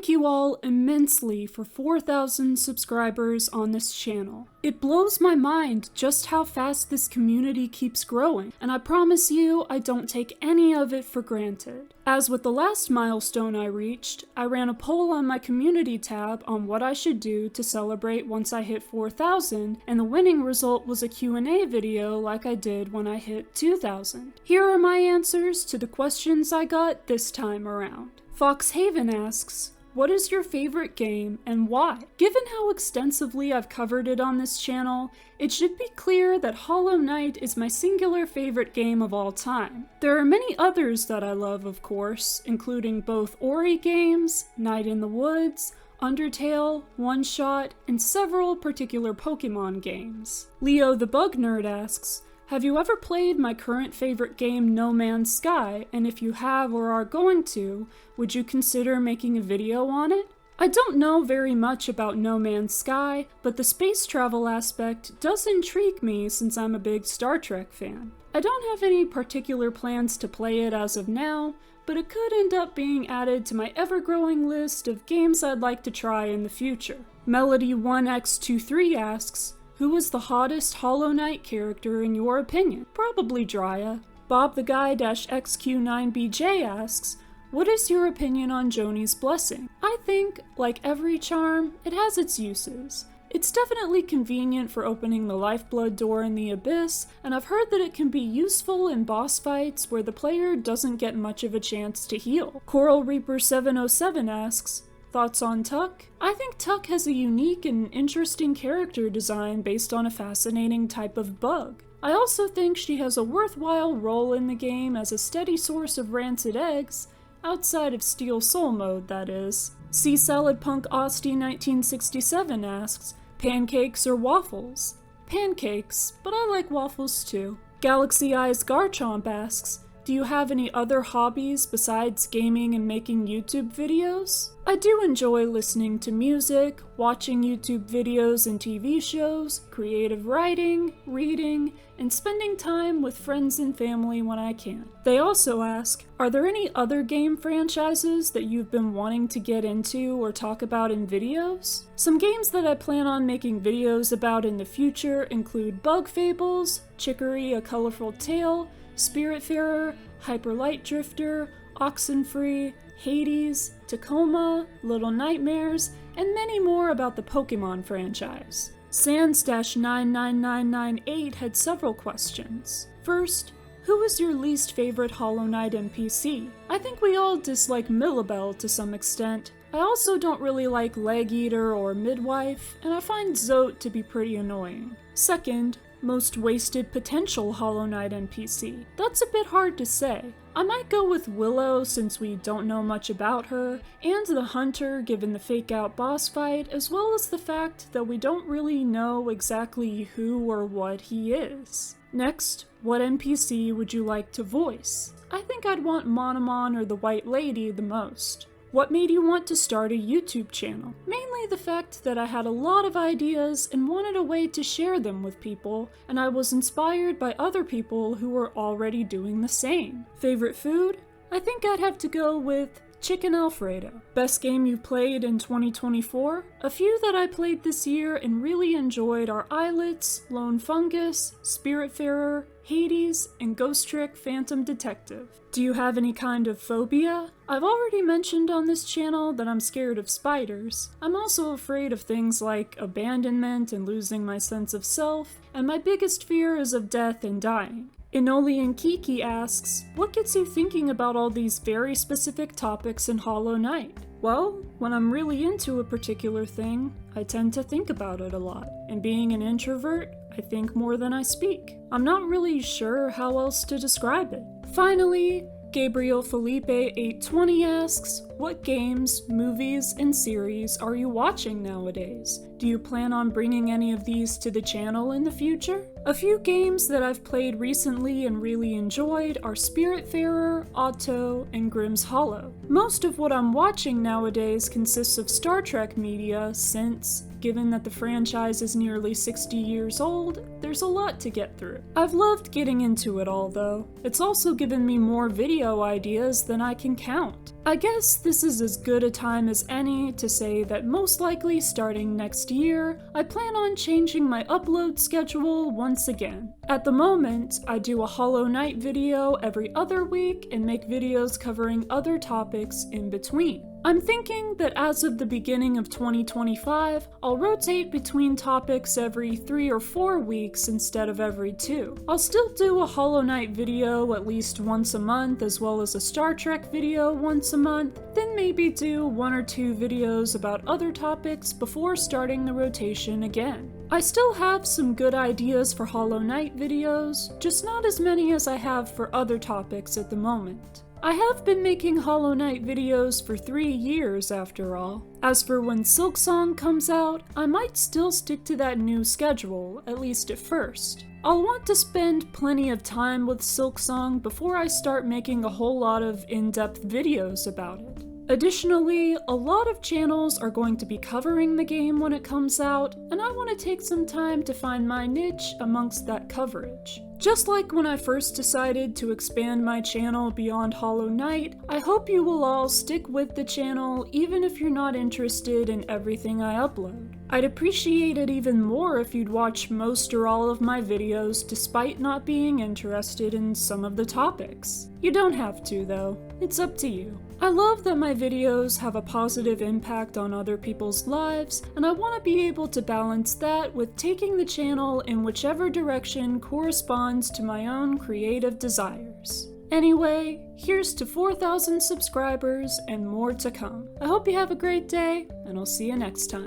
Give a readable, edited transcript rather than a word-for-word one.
Thank you all immensely for 4,000 subscribers on this channel. It blows my mind just how fast this community keeps growing, and I promise you I don't take any of it for granted. As with the last milestone I reached, I ran a poll on my community tab on what I should do to celebrate once I hit 4,000, and the winning result was a Q&A video like I did when I hit 2,000. Here are my answers to the questions I got this time around. Foxhaven asks, what is your favorite game and why? Given how extensively I've covered it on this channel, it should be clear that Hollow Knight is my singular favorite game of all time. There are many others that I love, of course, including both Ori games, Night in the Woods, Undertale, One Shot, and several particular Pokemon games. Leo the Bug Nerd asks, have you ever played my current favorite game, No Man's Sky, and if you have or are going to, would you consider making a video on it? I don't know very much about No Man's Sky, but the space travel aspect does intrigue me since I'm a big Star Trek fan. I don't have any particular plans to play it as of now, but it could end up being added to my ever-growing list of games I'd like to try in the future. Melody1x23 asks, who is the hottest Hollow Knight character in your opinion? Probably Dryia. BobTheGuy-XQ9BJ asks, what is your opinion on Joni's Blessing? I think, like every charm, it has its uses. It's definitely convenient for opening the lifeblood door in the Abyss, and I've heard that it can be useful in boss fights where the player doesn't get much of a chance to heal. Coral Reaper 707 asks, thoughts on Tuck? I think Tuck has a unique and interesting character design based on a fascinating type of bug. I also think she has a worthwhile role in the game as a steady source of rancid eggs, outside of Steel Soul mode, that is. Sea Salad Punk Austie 1967 asks, pancakes or waffles? Pancakes, but I like waffles too. Galaxy Eyes Garchomp asks, do you have any other hobbies besides gaming and making YouTube videos? I do enjoy listening to music, watching YouTube videos and TV shows, creative writing, reading, and spending time with friends and family when I can. They also ask, are there any other game franchises that you've been wanting to get into or talk about in videos? Some games that I plan on making videos about in the future include Bug Fables, Chicory A Colorful Tale, Spiritfarer, Hyper Light Drifter, Oxenfree, Hades, Tacoma, Little Nightmares, and many more about the Pokemon franchise. Sans-99998 had several questions. First, who is your least favorite Hollow Knight NPC? I think we all dislike Millabelle to some extent. I also don't really like Leg Eater or Midwife, and I find Zote to be pretty annoying. Second, most wasted potential Hollow Knight NPC. That's a bit hard to say. I might go with Willow since we don't know much about her, and the Hunter given the fake-out boss fight, as well as the fact that we don't really know exactly who or what he is. Next, what NPC would you like to voice? I think I'd want Monomon or the White Lady the most. What made you want to start a YouTube channel? Mainly the fact that I had a lot of ideas and wanted a way to share them with people, and I was inspired by other people who were already doing the same. Favorite food? I think I'd have to go with Chicken Alfredo. Best game you've played in 2024? A few that I played this year and really enjoyed are Islets, Lone Fungus, Spiritfarer, Hades, and Ghost Trick Phantom Detective. Do you have any kind of phobia? I've already mentioned on this channel that I'm scared of spiders. I'm also afraid of things like abandonment and losing my sense of self, and my biggest fear is of death and dying. Inolian Kiki asks, what gets you thinking about all these very specific topics in Hollow Knight? Well, when I'm really into a particular thing, I tend to think about it a lot, and being an introvert, I think more than I speak. I'm not really sure how else to describe it. Finally, Gabriel Felipe 820 asks, what games, movies, and series are you watching nowadays? Do you plan on bringing any of these to the channel in the future? A few games that I've played recently and really enjoyed are Spiritfarer, Otto, and Grimm's Hollow. Most of what I'm watching nowadays consists of Star Trek media since, given that the franchise is nearly 60 years old, there's a lot to get through. I've loved getting into it all though. It's also given me more video ideas than I can count. I guess this is as good a time as any to say that most likely starting next year, I plan on changing my upload schedule once again. At the moment, I do a Hollow Knight video every other week and make videos covering other topics in between. I'm thinking that as of the beginning of 2025, I'll rotate between topics every 3 or 4 weeks instead of every 2. I'll still do a Hollow Knight video at least once a month, as well as a Star Trek video once a month, then maybe do 1 or 2 videos about other topics before starting the rotation again. I still have some good ideas for Hollow Knight videos, just not as many as I have for other topics at the moment. I have been making Hollow Knight videos for 3 years after all. As for when Silksong comes out, I might still stick to that new schedule, at least at first. I'll want to spend plenty of time with Silksong before I start making a whole lot of in-depth videos about it. Additionally, a lot of channels are going to be covering the game when it comes out, and I want to take some time to find my niche amongst that coverage. Just like when I first decided to expand my channel beyond Hollow Knight, I hope you will all stick with the channel even if you're not interested in everything I upload. I'd appreciate it even more if you'd watch most or all of my videos despite not being interested in some of the topics. You don't have to though, it's up to you. I love that my videos have a positive impact on other people's lives, and I want to be able to balance that with taking the channel in whichever direction corresponds to my own creative desires. Anyway, here's to 4,000 subscribers and more to come. I hope you have a great day, and I'll see you next time.